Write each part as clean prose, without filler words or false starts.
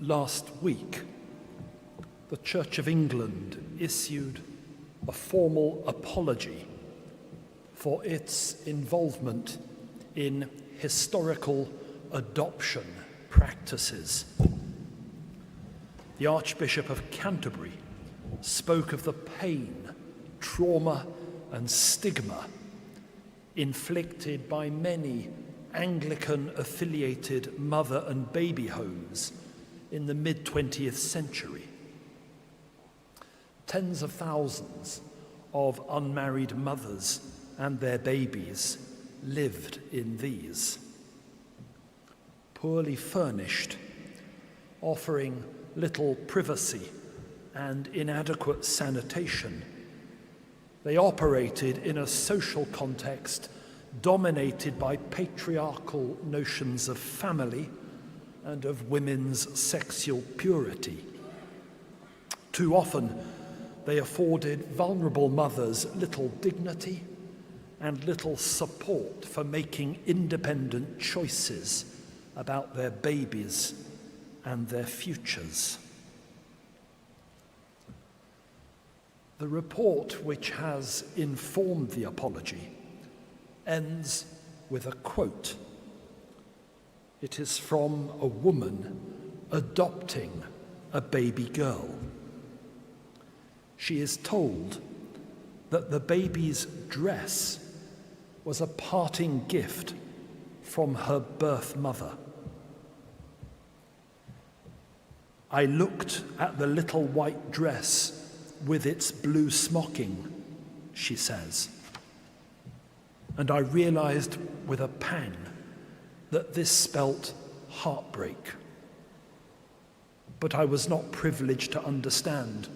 Last week, the Church of England issued a formal apology for its involvement in historical adoption practices. The Archbishop of Canterbury spoke of the pain, trauma, and stigma inflicted by many Anglican-affiliated mother and baby homes in the mid-20th century. Tens of thousands of unmarried mothers and their babies lived in these. Poorly furnished, offering little privacy and inadequate sanitation, they operated in a social context dominated by patriarchal notions of family and of women's sexual purity. Too often, they afforded vulnerable mothers little dignity and little support for making independent choices about their babies and their futures. The report, which has informed the apology, ends with a quote. It is from a woman adopting a baby girl. She is told that the baby's dress was a parting gift from her birth mother. I looked at the little white dress with its blue smocking, she says, and I realized with a pang that this spelt heartbreak. But I was not privileged to understand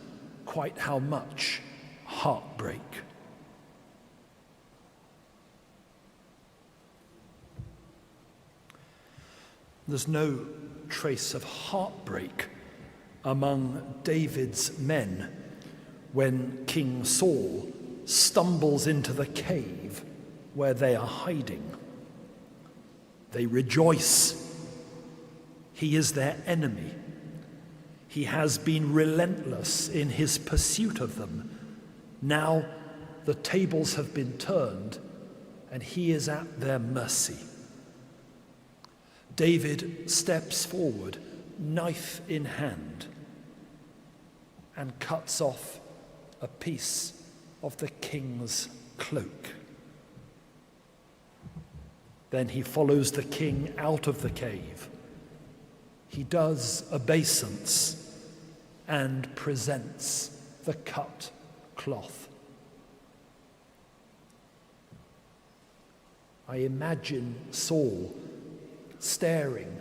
quite how much heartbreak. There's no trace of heartbreak among David's men when King Saul stumbles into the cave where they are hiding. They rejoice. He is their enemy. He has been relentless in his pursuit of them. Now the tables have been turned and he is at their mercy. David steps forward, knife in hand, and cuts off a piece of the king's cloak. Then he follows the king out of the cave. He does obeisance and presents the cut cloth. I imagine Saul staring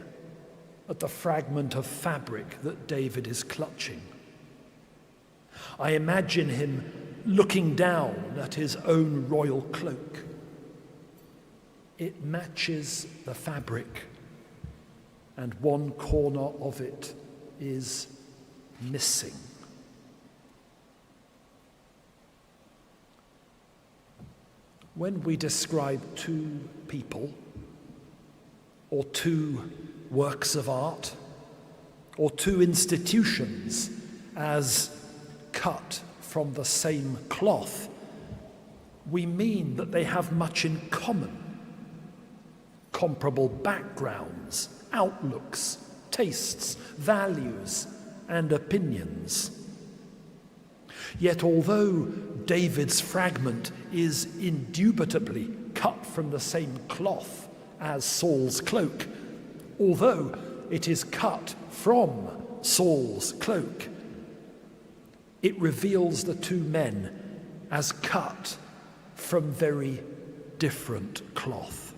at the fragment of fabric that David is clutching. I imagine him looking down at his own royal cloak. It matches the fabric, and one corner of it is missing. When we describe two people, or two works of art, or two institutions as cut from the same cloth, we mean that they have much in common. Comparable backgrounds, outlooks, tastes, values, and opinions. Yet although David's fragment is indubitably cut from the same cloth as Saul's cloak, although it is cut from Saul's cloak, it reveals the two men as cut from very different cloth.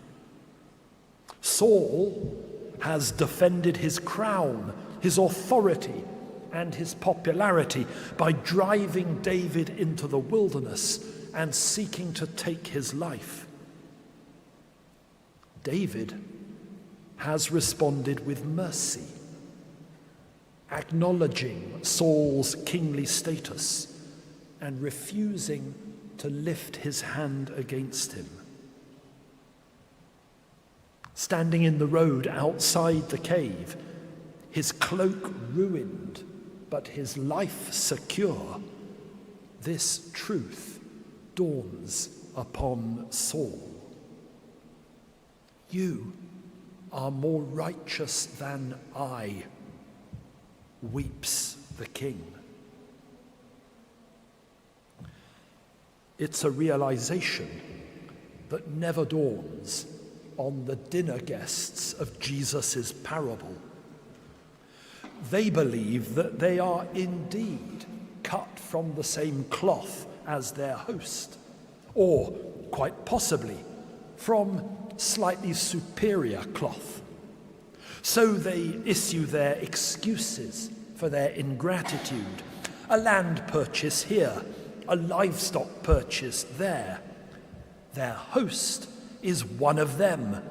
Saul has defended his crown, his authority, and his popularity by driving David into the wilderness and seeking to take his life. David has responded with mercy, acknowledging Saul's kingly status and refusing to lift his hand against him. Standing in the road outside the cave, his cloak ruined, but his life secure, this truth dawns upon Saul. You are more righteous than I, weeps the king. It's a realization that never dawns on the dinner guests of Jesus' parable. They believe that they are indeed cut from the same cloth as their host, or quite possibly from slightly superior cloth. So they issue their excuses for their ingratitude: a land purchase here, a livestock purchase there. Their host is one of them.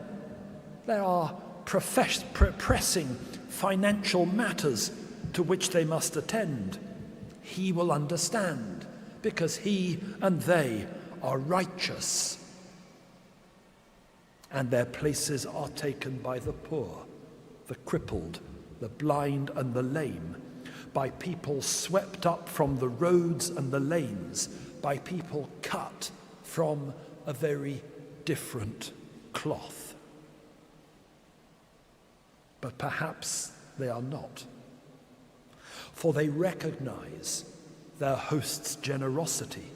There are pressing financial matters to which they must attend. He will understand, because he and they are righteous. And their places are taken by the poor, the crippled, the blind and the lame, by people swept up from the roads and the lanes, by people cut from a very different cloth. But perhaps they are not, for they recognize their host's generosity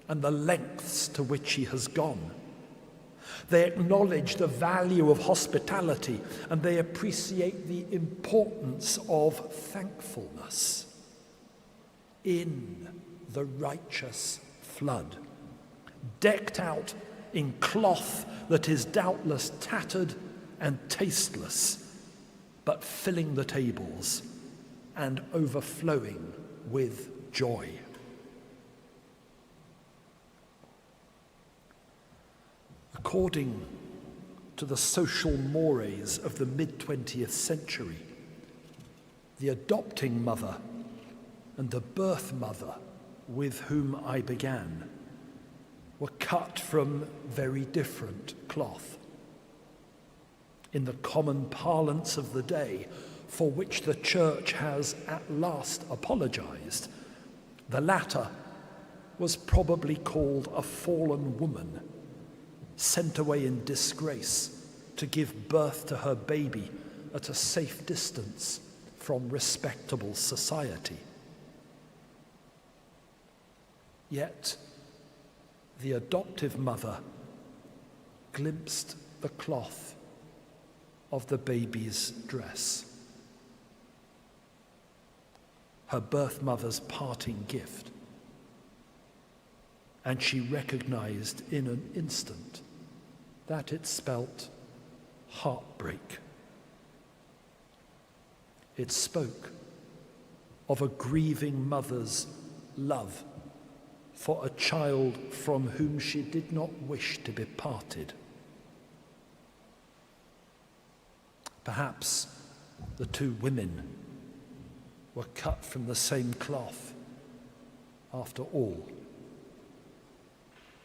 and the lengths to which he has gone. They acknowledge the value of hospitality, and they appreciate the importance of thankfulness. In the righteous flood, decked out in cloth that is doubtless tattered and tasteless, but filling the tables and overflowing with joy. According to the social mores of the mid-20th century, the adopting mother and the birth mother with whom I began were cut from very different cloth. In the common parlance of the day, for which the Church has at last apologized, the latter was probably called a fallen woman, sent away in disgrace to give birth to her baby at a safe distance from respectable society. Yet the adoptive mother glimpsed the cloth of the baby's dress, her birth mother's parting gift, and she recognized in an instant that it spelt heartbreak. It spoke of a grieving mother's love for a child from whom she did not wish to be parted. Perhaps the two women were cut from the same cloth after all.